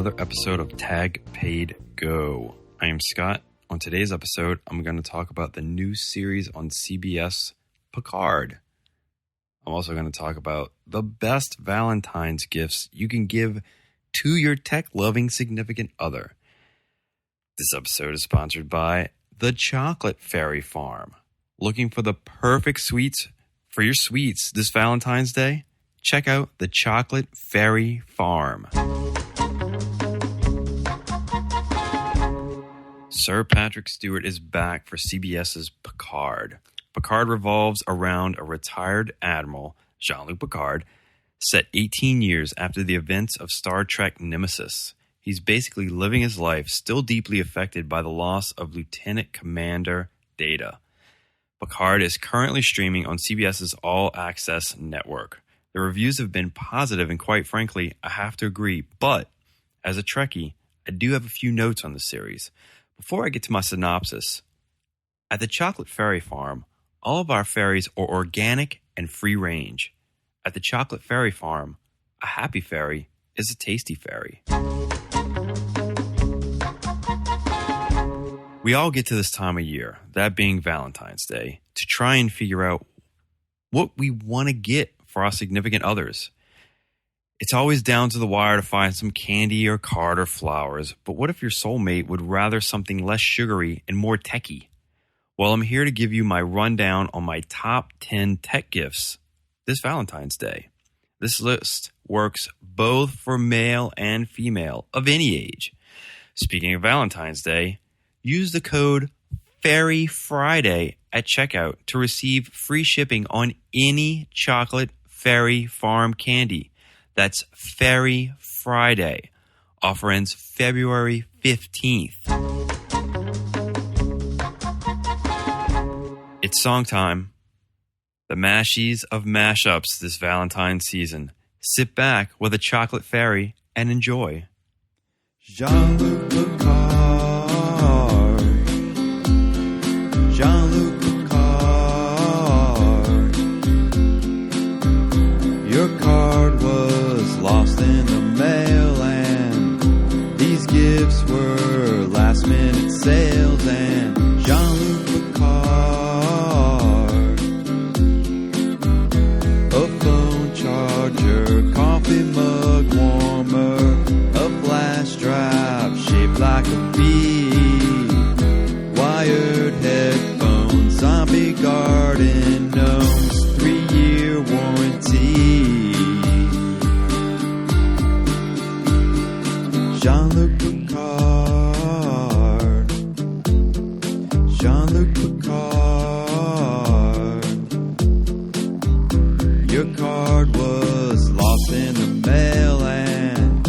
another episode of Tag Paid Go. I am Scott. On today's episode, I'm going to talk about the new series on CBS, PICARD. I'm also going to talk about the best Valentine's gifts you can give to your tech-loving significant other. This episode is sponsored by the Chocolate Fairy Farm. Looking for the perfect sweets for your sweets this Valentine's Day? Check out the Chocolate Fairy Farm. Sir Patrick Stewart is back for CBS's PICARD. PICARD revolves around a retired admiral, Jean Luc Picard, set 18 years after the events of Star Trek Nemesis. He's basically living his life still deeply affected by the loss of Lieutenant Commander Data. PICARD is currently streaming on CBS's All Access network. The reviews have been positive, and quite frankly, I have to agree. But as a Trekkie, I do have a few notes on the series. Before I get to my synopsis, at the Chocolate Fairy Farm, all of our fairies are organic and free range. At the Chocolate Fairy Farm, a happy fairy is a tasty fairy. We all get to this time of year, that being Valentine's Day, to try and figure out what we want to get for our significant others. It's always down to the wire to find some candy or card or flowers, but what if your soulmate would rather something less sugary and more techie? Well, I'm here to give you my rundown on my top 10 tech gifts this Valentine's Day. This list works both for male and female of any age. Speaking of Valentine's Day, use the code Fairy Friday at checkout to receive free shipping on any Chocolate Fairy Farm candy. That's Fairy Friday. Offer ends February 15th. It's song time. The mashies of mashups this Valentine's season. Sit back with a chocolate fairy and enjoy. Jean Luc Picard. Jean Luc Picard. Your card was lost in the mail, and these gifts were last minute sales. And Jean Luc Picard, a phone charger, coffee mug warmer, a flash drive shaped like a bee, wired headphones, zombie garden gnomes, 3-year warranty. Jean-Luc Picard, Jean-Luc Picard. Your card was lost in the mail, and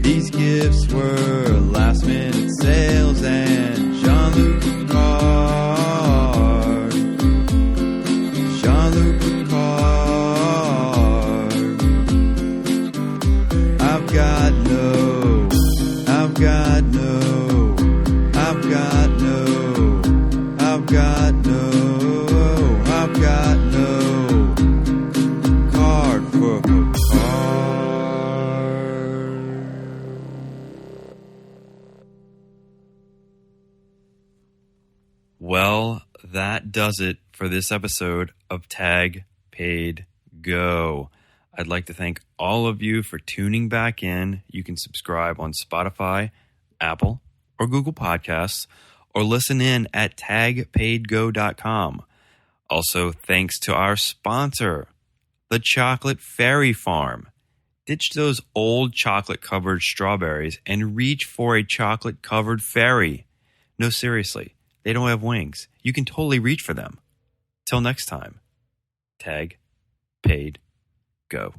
these gifts were last minute sales. And Jean-Luc Picard, Jean-Luc Picard. I've got no card for Picard. Well, that does it for this episode of Tag Paid Go. I'd like to thank all of you for tuning back in. You can subscribe on Spotify, Apple, or Google Podcasts, or listen in at tagpaidgo.com. Also, thanks to our sponsor, the Chocolate Fairy Farm. Ditch those old chocolate-covered strawberries and reach for a chocolate-covered fairy. No, seriously, they don't have wings. You can totally reach for them. Till next time, Tag Paid Go.